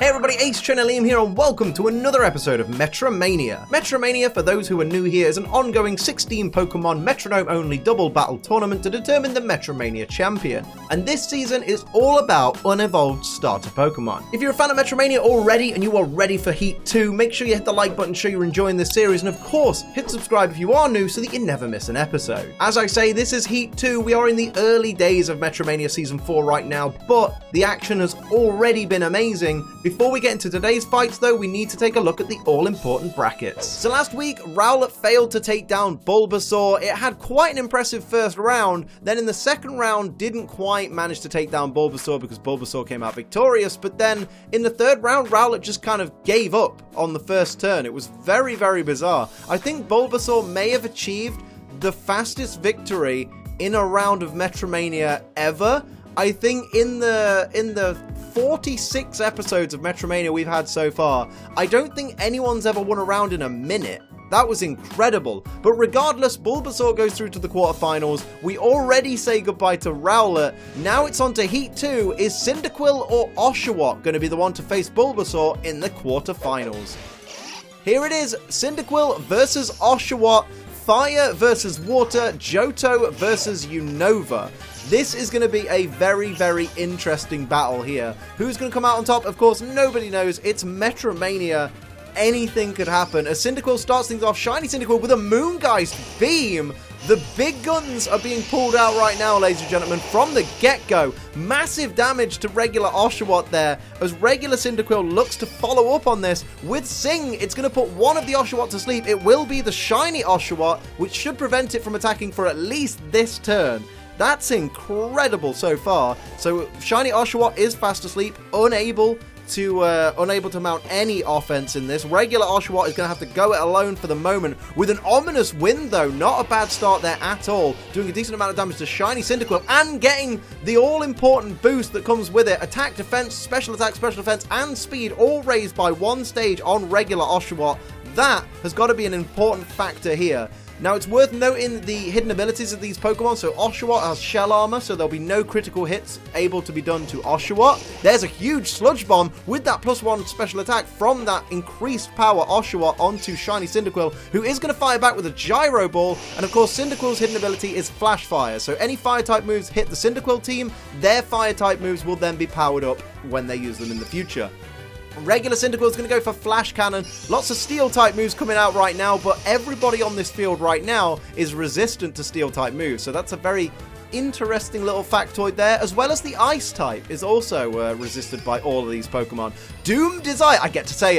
Hey everybody, Ace Trainer Liam here and welcome to another episode of MetroMania. MetroMania, for those who are new here, is an ongoing 16 Pokémon Metronome only double battle tournament to determine the MetroMania Champion. And this season is all about unevolved starter Pokémon. If you're a fan of MetroMania already and you are ready for Heat 2, make sure you hit the like button, show you're enjoying this series, and of course, hit subscribe if you are new so that you never miss an episode. As I say, this is Heat 2, we are in the early days of MetroMania Season 4 right now, but the action has already been amazing. Before we get into today's fights though, we need to take a look at the all-important brackets. So last week, Rowlet failed to take down Bulbasaur. It had quite an impressive first round, then in the second round didn't quite manage to take down Bulbasaur because Bulbasaur came out victorious, but then in the third round, Rowlet just kind of gave up on the first turn. It was very, very bizarre. I think Bulbasaur may have achieved the fastest victory in a round of Metromania ever. I think in the 46 episodes of Metromania we've had so far, I don't think anyone's ever won a round in a minute. That was incredible. But regardless, Bulbasaur goes through to the quarterfinals. We already say goodbye to Rowlet. Now it's on to Heat 2. Is Cyndaquil or Oshawott going to be the one to face Bulbasaur in the quarterfinals? Here it is, Cyndaquil versus Oshawott. Fire versus Water, Johto versus Unova. This is going to be a very, very interesting battle here. Who's going to come out on top? Of course, nobody knows. It's Metromania. Anything could happen. As Cyndaquil starts things off, Shiny Cyndaquil with a Moongeist Beam. The big guns are being pulled out right now, ladies and gentlemen, from the get-go. Massive damage to regular Oshawott there, as regular Cyndaquil looks to follow up on this. With Sing, it's going to put one of the Oshawott to sleep. It will be the Shiny Oshawott, which should prevent it from attacking for at least this turn. That's incredible so far. So Shiny Oshawott is fast asleep, unable to mount any offense in this. Regular Oshawott is going to have to go it alone for the moment. With an ominous wind though, not a bad start there at all. Doing a decent amount of damage to Shiny Cyndaquil and getting the all-important boost that comes with it. Attack, defense, special defense, and speed all raised by one stage on regular Oshawott. That has got to be an important factor here. Now, it's worth noting the hidden abilities of these Pokemon. So Oshawott has Shell Armor, so there'll be no critical hits able to be done to Oshawott. There's a huge Sludge Bomb with that +1 special attack from that increased power Oshawott onto Shiny Cyndaquil, who is going to fire back with a Gyro Ball. And of course, Cyndaquil's hidden ability is Flash Fire. So any Fire-type moves hit the Cyndaquil team, their Fire-type moves will then be powered up when they use them in the future. Regular Cyndaquil is going to go for Flash Cannon. Lots of Steel-type moves coming out right now, but everybody on this field right now is resistant to Steel-type moves. So that's a very interesting little factoid there, as well as the Ice-type is also resisted by all of these Pokemon. Doom Desire. I get to say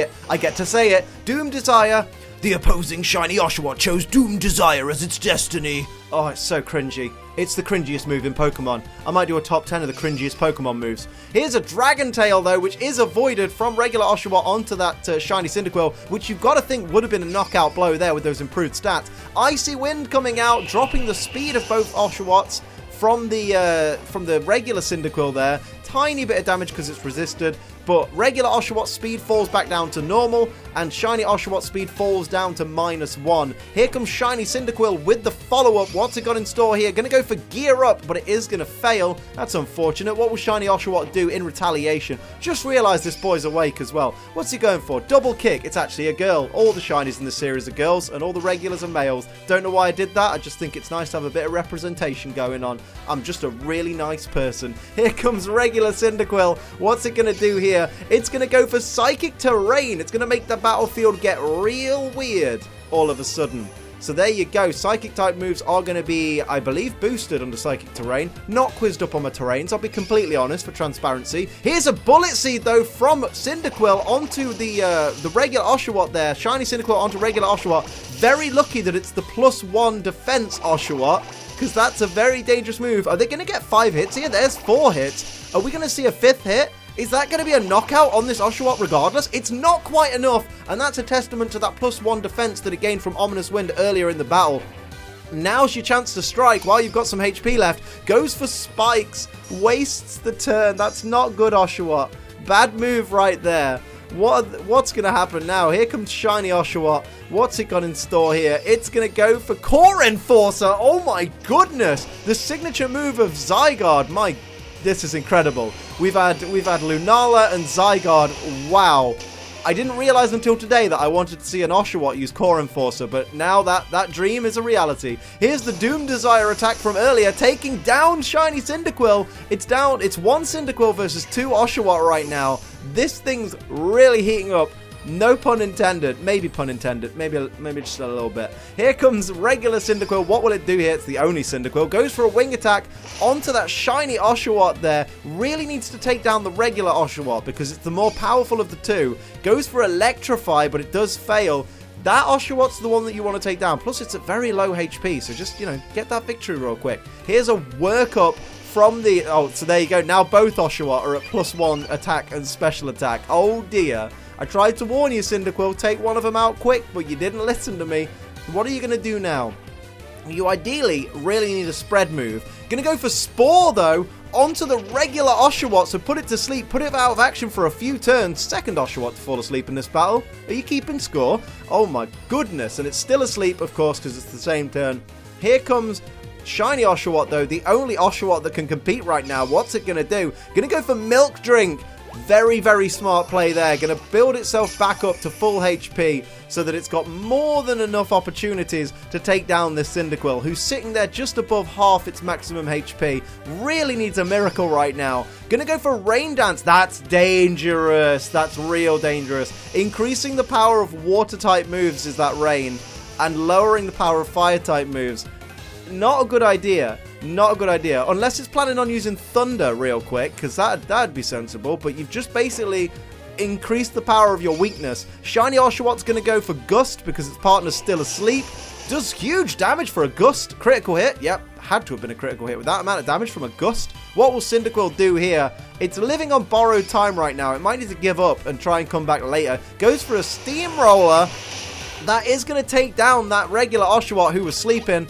it. Doom Desire. The opposing Shiny Oshawott chose Doom Desire as its destiny. Oh, it's so cringy. It's the cringiest move in Pokemon. I might do a top 10 of the cringiest Pokemon moves. Here's a Dragon Tail, though, which is avoided from regular Oshawott onto that Shiny Cyndaquil, which you've got to think would have been a knockout blow there with those improved stats. Icy Wind coming out, dropping the speed of both Oshawotts from the regular Cyndaquil there. Tiny bit of damage because it's resisted, but regular Oshawott speed falls back down to normal, and Shiny Oshawott speed falls down to -1. Here comes Shiny Cyndaquil with the follow-up. What's it got in store here? Going to go for Gear Up, but it is going to fail. That's unfortunate. What will Shiny Oshawott do in retaliation? Just realised this boy's awake as well. What's he going for? Double Kick. It's actually a girl. All the Shinies in the series are girls, and all the regulars are males. Don't know why I did that. I just think it's nice to have a bit of representation going on. I'm just a really nice person. Here comes regular Cyndaquil. What's it going to do here? It's going to go for Psychic Terrain. It's going to make the battlefield get real weird all of a sudden. So there you go. Psychic type moves are going to be, I believe, boosted under Psychic Terrain. Not quizzed up on my terrains, I'll be completely honest for transparency. Here's a Bullet Seed though from Cyndaquil onto the regular Oshawott there. Shiny Cyndaquil onto regular Oshawott. Very lucky that it's the +1 defense Oshawott, because that's a very dangerous move. Are they going to get 5 hits here? There's 4 hits. Are we going to see a 5th hit? Is that going to be a knockout on this Oshawott regardless? It's not quite enough, and that's a testament to that +1 defense that it gained from Ominous Wind earlier in the battle. Now's your chance to strike while you've got some HP left. Goes for Spikes, wastes the turn. That's not good, Oshawott. Bad move right there. What's going to happen now? Here comes Shiny Oshawott. What's it got in store here? It's going to go for Core Enforcer. Oh my goodness. The signature move of Zygarde. My This is incredible. We've had Lunala and Zygarde. Wow. I didn't realize until today that I wanted to see an Oshawott use Core Enforcer, but now that dream is a reality. Here's the Doom Desire attack from earlier, taking down Shiny Cyndaquil. It's one Cyndaquil versus 2 Oshawott right now. This thing's really heating up. No pun intended. Maybe pun intended. Maybe just a little bit. Here comes regular Cyndaquil. What will it do here? It's the only Cyndaquil. Goes for a wing attack onto that shiny Oshawott there. Really needs to take down the regular Oshawott because it's the more powerful of the two. Goes for Electrify, but it does fail. That Oshawott's the one that you want to take down. Plus, it's at very low HP, so just, get that victory real quick. Here's a workup from the... Oh, so there you go. Now both Oshawott are at +1 attack and special attack. Oh, dear. I tried to warn you, Cyndaquil, take one of them out quick, but you didn't listen to me. What are you going to do now? You ideally really need a spread move. Going to go for Spore, though, onto the regular Oshawott, so put it to sleep, put it out of action for a few turns. Second Oshawott to fall asleep in this battle. Are you keeping score? Oh my goodness, and it's still asleep, of course, because it's the same turn. Here comes shiny Oshawott, though, the only Oshawott that can compete right now. What's it going to do? Going to go for Milk Drink. Very, very smart play there. Going to build itself back up to full HP so that it's got more than enough opportunities to take down this Cyndaquil, who's sitting there just above half its maximum HP. Really needs a miracle right now. Going to go for Rain Dance. That's dangerous. That's real dangerous. Increasing the power of Water-type moves is that Rain, and lowering the power of Fire-type moves. Not a good idea. Not a good idea. Unless it's planning on using Thunder real quick, because that'd be sensible. But you've just basically increased the power of your weakness. Shiny Oshawott's going to go for Gust because its partner's still asleep. Does huge damage for a Gust. Critical hit. Yep, had to have been a critical hit with that amount of damage from a Gust. What will Cyndaquil do here? It's living on borrowed time right now. It might need to give up and try and come back later. Goes for a Steamroller. That is going to take down that regular Oshawott who was sleeping.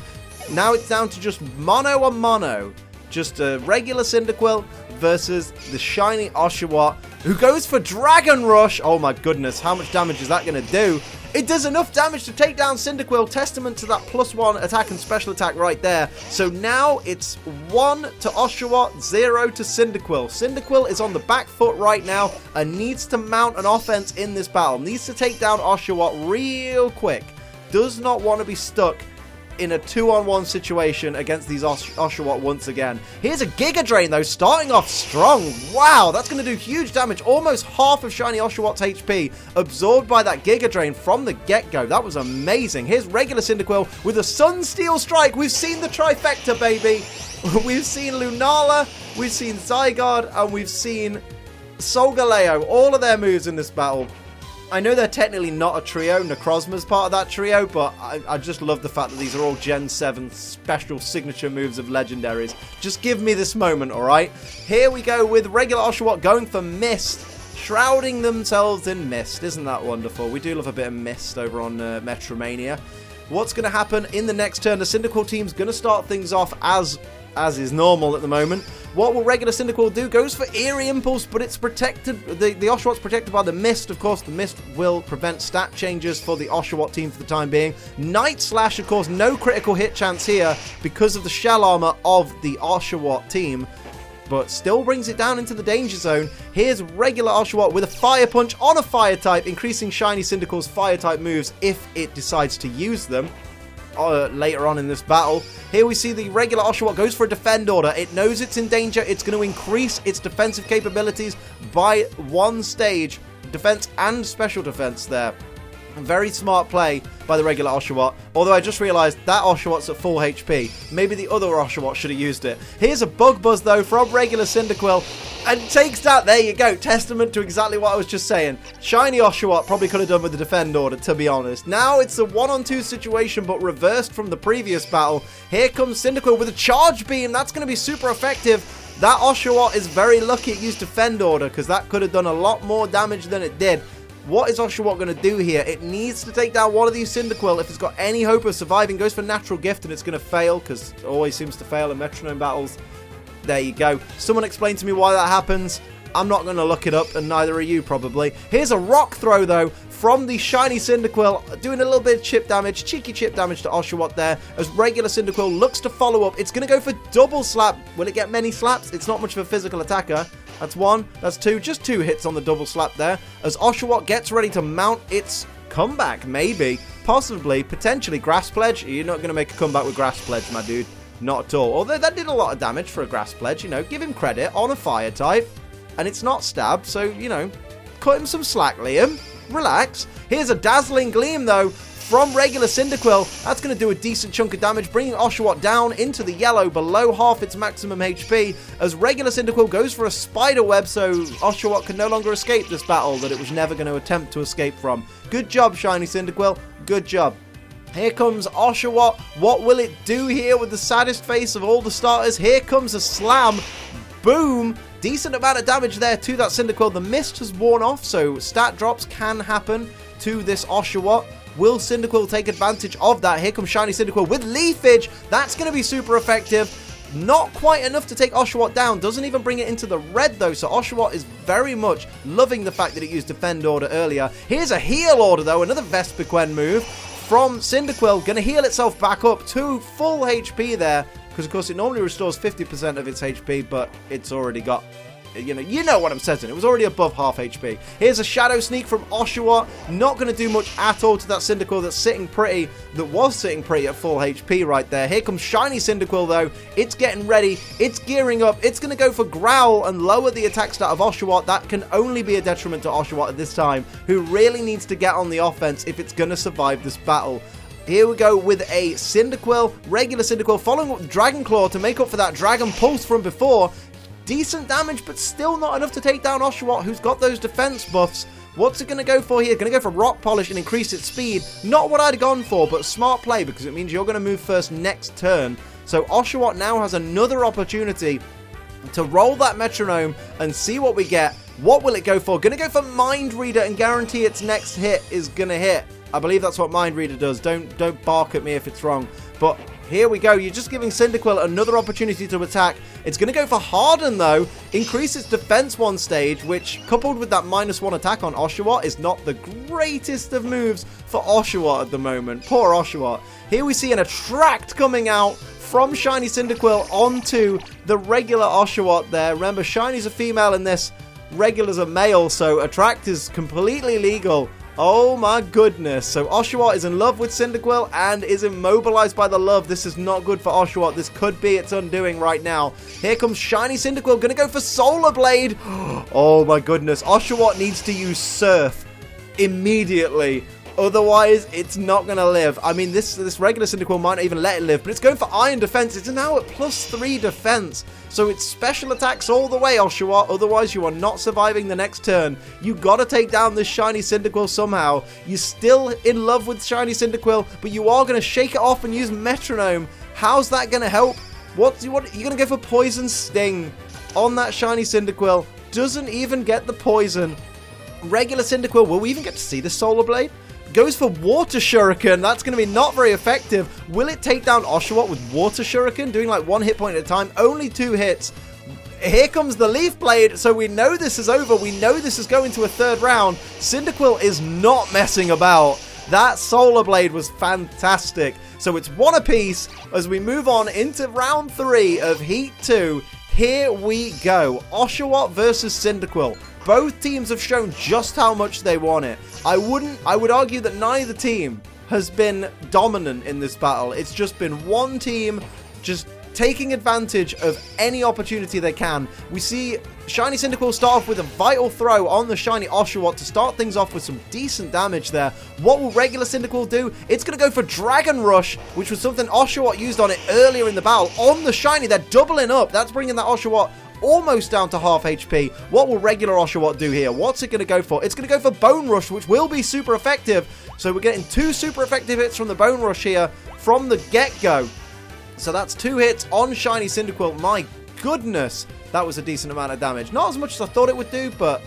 Now it's down to just mono on mono. Just a regular Cyndaquil versus the shiny Oshawott, who goes for Dragon Rush. Oh my goodness, how much damage is that going to do? It does enough damage to take down Cyndaquil, testament to that +1 attack and special attack right there. So now it's 1 to Oshawott, 0 to Cyndaquil. Cyndaquil is on the back foot right now and needs to mount an offense in this battle. Needs to take down Oshawott real quick. Does not want to be stuck in a 2-on-1 situation against these Oshawott once again. Here's a Giga Drain, though, starting off strong. Wow, that's going to do huge damage. Almost half of shiny Oshawott's HP absorbed by that Giga Drain from the get-go. That was amazing. Here's regular Cyndaquil with a Sunsteel Strike. We've seen the trifecta, baby. We've seen Lunala, we've seen Zygarde, and we've seen Solgaleo. All of their moves in this battle. I know they're technically not a trio, Necrozma's part of that trio, but I just love the fact that these are all Gen 7 special signature moves of legendaries. Just give me this moment, alright? Here we go with regular Oshawott going for Mist, shrouding themselves in mist. Isn't that wonderful? We do love a bit of mist over on MetroMania. What's going to happen in the next turn? The Cyndaquil team's going to start things off as is normal at the moment. What will regular Cyndaquil do? Goes for Eerie Impulse, but it's protected. The Oshawott's protected by the Mist. Of course, the Mist will prevent stat changes for the Oshawott team for the time being. Night Slash, of course, no critical hit chance here because of the shell armor of the Oshawott team, but still brings it down into the danger zone. Here's regular Oshawott with a Fire Punch on a Fire type, increasing shiny Cyndaquil's Fire type moves if it decides to use them later on in this battle. Here we see the regular Oshawott goes for a Defend Order. It knows it's in danger. It's going to increase its defensive capabilities by 1 stage. Defense and special defense there. Very smart play by the regular Oshawott. Although I just realized that Oshawott's at full HP. Maybe the other Oshawott should have used it. Here's a Bug Buzz, though, from regular Cyndaquil. And takes down... There you go. Testament to exactly what I was just saying. Shiny Oshawott probably could have done with the Defend Order, to be honest. Now it's a 1-on-2 situation, but reversed from the previous battle. Here comes Cyndaquil with a Charge Beam. That's going to be super effective. That Oshawott is very lucky it used Defend Order, because that could have done a lot more damage than it did. What is Oshawott going to do here? It needs to take down one of these Cyndaquil if it's got any hope of surviving. Goes for Natural Gift, and it's going to fail, because it always seems to fail in Metronome Battles. There you go. Someone explain to me why that happens. I'm not going to look it up, and neither are you probably. Here's a rock throw, though, from the shiny Cyndaquil, doing a little bit of chip damage, cheeky chip damage to Oshawott there, as regular Cyndaquil looks to follow up. It's going to go for double slap. Will it get many slaps? It's not much of a physical attacker. That's one, that's two, just 2 hits on the double slap there, as Oshawott gets ready to mount its comeback, maybe, possibly, potentially. Grass Pledge? You're not going to make a comeback with Grass Pledge, my dude. Not at all. Although that did a lot of damage for a Grass Pledge, you know, give him credit on a fire type. And it's not stab, so, you know, cut him some slack, Liam. Relax. Here's a Dazzling Gleam, though, from regular Cyndaquil. That's going to do a decent chunk of damage, bringing Oshawott down into the yellow, below half its maximum HP, as regular Cyndaquil goes for a spider web, so Oshawott can no longer escape this battle that it was never going to attempt to escape from. Good job, shiny Cyndaquil. Good job. Here comes Oshawott. What will it do here with the saddest face of all the starters? Here comes a slam. Boom. Decent amount of damage there to that Cyndaquil. The mist has worn off, so stat drops can happen to this Oshawott. Will Cyndaquil take advantage of that? Here comes shiny Cyndaquil with Leafage. That's going to be super effective. Not quite enough to take Oshawott down. Doesn't even bring it into the red, though. So Oshawott is very much loving the fact that it used Defend Order earlier. Here's a Heal Order, though. Another Vespiquen move from Cyndaquil. Going to heal itself back up to full HP there. Because, of course, it normally restores 50% of its HP, but it's already got, you know what I'm saying. It was already above half HP. Here's a Shadow Sneak from Oshawott. Not going to do much at all to that Cyndaquil that was sitting pretty at full HP right there. Here comes shiny Cyndaquil, though. It's getting ready. It's gearing up. It's going to go for Growl and lower the attack stat of Oshawott. That can only be a detriment to Oshawott at this time, who really needs to get on the offense if it's going to survive this battle. Here we go with a Cyndaquil, regular Cyndaquil, following up with Dragon Claw to make up for that Dragon Pulse from before. Decent damage, but still not enough to take down Oshawott, who's got those defense buffs. What's it going to go for here? Going to go for Rock Polish and increase its speed. Not what I'd gone for, but smart play, because it means you're going to move first next turn. So Oshawott now has another opportunity to roll that metronome and see what we get. What will it go for? Going to go for Mind Reader and guarantee its next hit is going to hit. I believe that's what Mind Reader does. Don't bark at me if it's wrong. But here we go. You're just giving Cyndaquil another opportunity to attack. It's going to go for Harden, though. Increase its defense 1 stage, which, coupled with that -1 attack on Oshawott, is not the greatest of moves for Oshawott at the moment. Poor Oshawott. Here we see an Attract coming out from shiny Cyndaquil onto the regular Oshawott there. Remember, shiny's a female in this, regular's a male, so Attract is completely legal. Oh my goodness. So Oshawott is in love with Cyndaquil and is immobilized by the love. This is not good for Oshawott. This could be its undoing right now. Here comes shiny Cyndaquil. Gonna go for Solar Blade. Oh my goodness. Oshawott needs to use Surf immediately. Otherwise, it's not going to live. I mean, this regular Cyndaquil might not even let it live, but it's going for Iron Defense. It's now at +3 defense. So it's special attacks all the way, Oshawott. Otherwise, you are not surviving the next turn. You got to take down this shiny Cyndaquil somehow. You're still in love with shiny Cyndaquil, but you are going to shake it off and use Metronome. How's that going to help? You're going to go for Poison Sting on that shiny Cyndaquil. Doesn't even get the poison. Regular Cyndaquil, will we even get to see the Solar Blade? Goes for Water Shuriken. That's going to be not very effective. Will it take down Oshawott with Water Shuriken? Doing like 1 hit point at a time. Only 2 hits. Here comes the Leaf Blade. So we know this is over. We know this is going to a 3rd round. Cyndaquil is not messing about. That Solar Blade was fantastic. So it's 1 apiece as we move on into round 3 of Heat 2. Here we go. Oshawott versus Cyndaquil. Both teams have shown just how much they want it. I would argue that neither team has been dominant in this battle. It's just been one team just taking advantage of any opportunity they can. We see shiny Cyndaquil start off with a vital throw on the shiny Oshawott to start things off with some decent damage there. What will regular Cyndaquil do? It's going to go for Dragon Rush, which was something Oshawott used on it earlier in the battle. On the shiny, they're doubling up. That's bringing that Oshawott almost down to half HP. What will regular Oshawott do here? What's it going to go for? It's going to go for Bone Rush, which will be super effective. So we're getting 2 super effective hits from the Bone Rush here from the get-go. So that's 2 hits on shiny Cyndaquil. My goodness, that was a decent amount of damage. Not as much as I thought it would do, but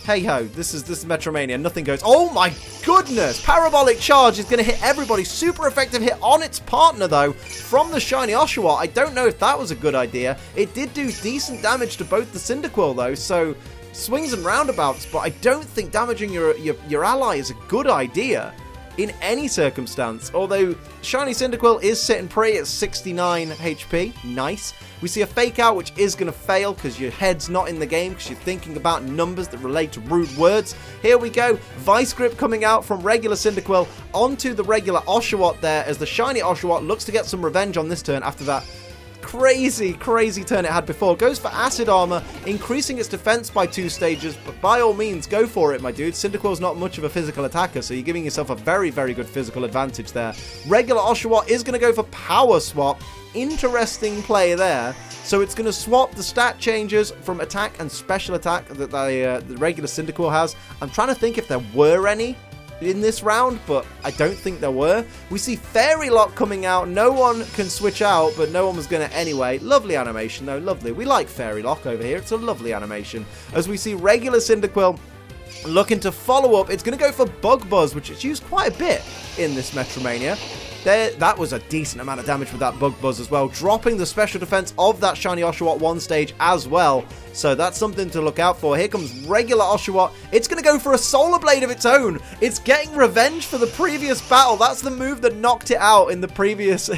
hey-ho, this is MetroMania. Nothing goes. Oh my goodness! Parabolic Charge is going to hit everybody. Super effective hit on its partner, though, from the shiny Oshawott. I don't know if that was a good idea. It did do decent damage to both the Cyndaquil, though, so swings and roundabouts, but I don't think damaging your ally is a good idea in any circumstance. Although Shiny Cyndaquil is sitting pretty at 69 HP. Nice. We see a fake out, which is going to fail because your head's not in the game because you're thinking about numbers that relate to rude words. Here we go. Vice Grip coming out from regular Cyndaquil onto the regular Oshawott there as the shiny Oshawott looks to get some revenge on this turn after that crazy turn it had before. Goes for Acid Armor, increasing its defense by 2 stages, but by all means, go for it, my dude. Cyndaquil's not much of a physical attacker, so you're giving yourself a very good physical advantage there. Regular Oshawott is going to go for Power Swap. Interesting play there. So it's going to swap the stat changes from attack and special attack that the regular Cyndaquil has. I'm trying to think if there were any in this round, but I don't think there were. We see Fairy Lock coming out. No one can switch out, but no one was going to anyway. Lovely animation, though. Lovely. We like Fairy Lock over here. It's a lovely animation. As we see regular Cyndaquil looking to follow up, it's going to go for Bug Buzz, which is used quite a bit in this Metromania. That was a decent amount of damage with that Bug Buzz as well, dropping the special defense of that shiny Oshawott 1 stage as well. So that's something to look out for. Here comes regular Oshawott. It's going to go for a Solar Blade of its own. It's getting revenge for the previous battle. That's the move that knocked it out in the previous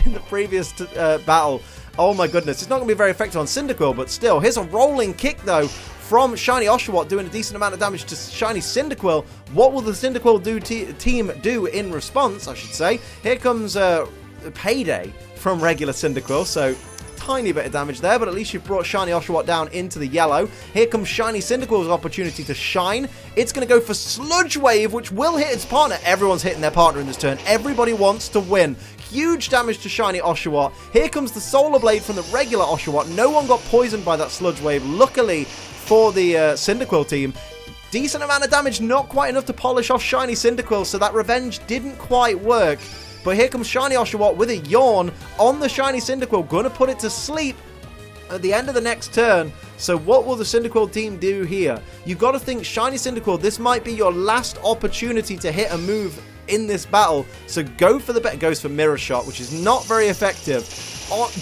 battle. Oh my goodness. It's not going to be very effective on Cyndaquil, but still. Here's a rolling kick though from shiny Oshawott, doing a decent amount of damage to shiny Cyndaquil. What will the Cyndaquil team do in response, I should say? Here comes Payday from regular Cyndaquil, so tiny bit of damage there, but at least you've brought shiny Oshawott down into the yellow. Here comes shiny Cyndaquil's opportunity to shine. It's going to go for Sludge Wave, which will hit its partner. Everyone's hitting their partner in this turn. Everybody wants to win. Huge damage to shiny Oshawott. Here comes the Solar Blade from the regular Oshawott. No one got poisoned by that Sludge Wave, luckily for the Cyndaquil team. Decent amount of damage, not quite enough to polish off shiny Cyndaquil, so that revenge didn't quite work. But here comes shiny Oshawott with a yawn on the shiny Cyndaquil, gonna put it to sleep at the end of the next turn. So what will the Cyndaquil team do here? You've got to think, shiny Cyndaquil, this might be your last opportunity to hit a move in this battle, so go for the bet. Goes for Mirror Shot, which is not very effective.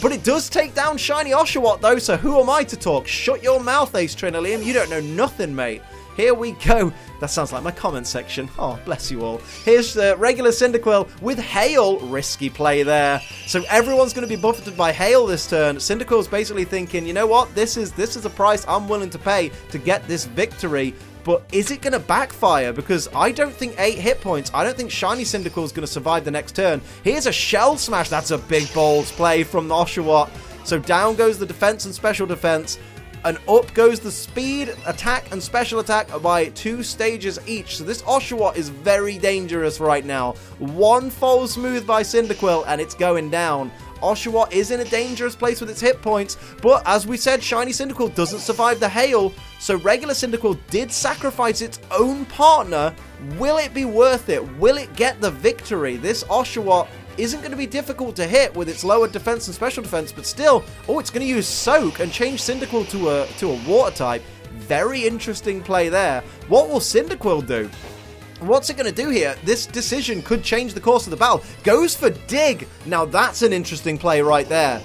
But it does take down shiny Oshawott though, so who am I to talk? Shut your mouth, Ace Trinilium. You don't know nothing, mate. Here we go. That sounds like my comment section. Oh, bless you all. Here's the regular Cyndaquil with Hail. Risky play there. So everyone's going to be buffeted by Hail this turn. Cyndaquil's basically thinking, you know what? This is a price I'm willing to pay to get this victory. But is it going to backfire? Because I don't think 8 hit points. I don't think shiny Cyndaquil is going to survive the next turn. Here's a Shell Smash. That's a big balls play from the Oshawott. So down goes the defense and special defense. And up goes the speed, attack, and special attack by 2 stages each. So this Oshawott is very dangerous right now. One false move by Cyndaquil, and it's going down. Oshawott is in a dangerous place with its hit points, but as we said, shiny Cyndaquil doesn't survive the hail, so regular Cyndaquil did sacrifice its own partner. Will it be worth it? Will it get the victory? This Oshawott isn't going to be difficult to hit with its lower defense and special defense, but still, oh, it's going to use Soak and change Cyndaquil to a water type. Very interesting play there. What will Cyndaquil do? What's it going to do here? This decision could change the course of the battle. Goes for Dig. Now that's an interesting play right there,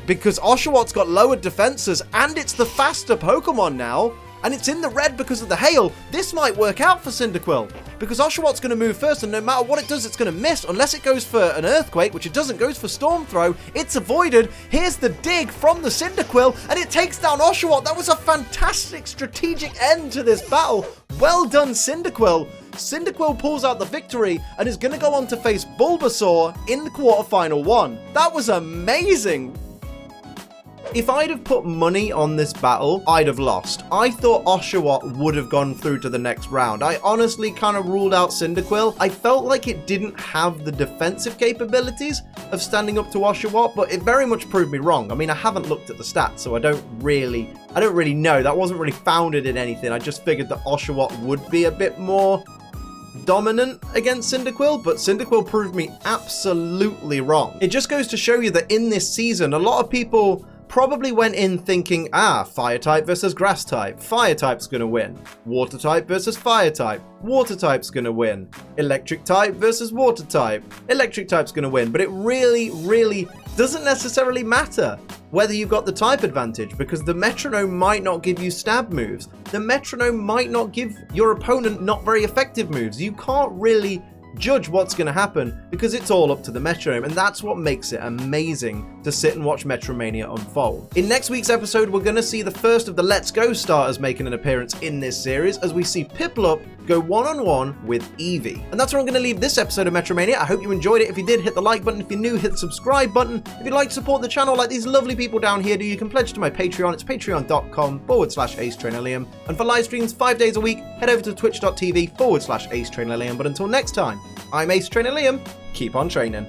because Oshawott's got lowered defenses and it's the faster Pokemon now. And it's in the red because of the hail. This might work out for Cyndaquil, because Oshawott's going to move first, and no matter what it does, it's going to miss, unless it goes for an Earthquake, which it doesn't. Goes for Storm Throw. It's avoided. Here's the dig from the Cyndaquil, and it takes down Oshawott. That was a fantastic strategic end to this battle. Well done, Cyndaquil. Cyndaquil pulls out the victory and is going to go on to face Bulbasaur in the quarterfinal one. That was amazing. If I'd have put money on this battle, I'd have lost. I thought Oshawott would have gone through to the next round. I honestly kind of ruled out Cyndaquil. I felt like it didn't have the defensive capabilities of standing up to Oshawott, but it very much proved me wrong. I mean, I haven't looked at the stats, so I don't really know. That wasn't really founded in anything. I just figured that Oshawott would be a bit more dominant against Cyndaquil, but Cyndaquil proved me absolutely wrong. It just goes to show you that in this season, a lot of people probably went in thinking, fire type versus grass type, fire type's gonna win. Water type versus fire type, water type's gonna win. Electric type versus water type, electric type's gonna win. But it really doesn't necessarily matter whether you've got the type advantage, because the metronome might not give you stab moves. The metronome might not give your opponent not very effective moves. You can't really judge what's going to happen because it's all up to the metronome, and that's what makes it amazing to sit and watch Metromania unfold. In next week's episode, we're going to see the first of the Let's Go starters making an appearance in this series as we see Piplup go one-on-one with Eevee. And that's where I'm going to leave this episode of Metromania. I hope you enjoyed it. If you did, hit the like button. If you're new, hit the subscribe button. If you'd like to support the channel like these lovely people down here do, you can pledge to my Patreon. It's patreon.com/AceTrainerLiam. And for live streams 5 days a week, head over to twitch.tv/AceTrainerLiam. But until next time, I'm Ace Trainer Liam. Keep on training.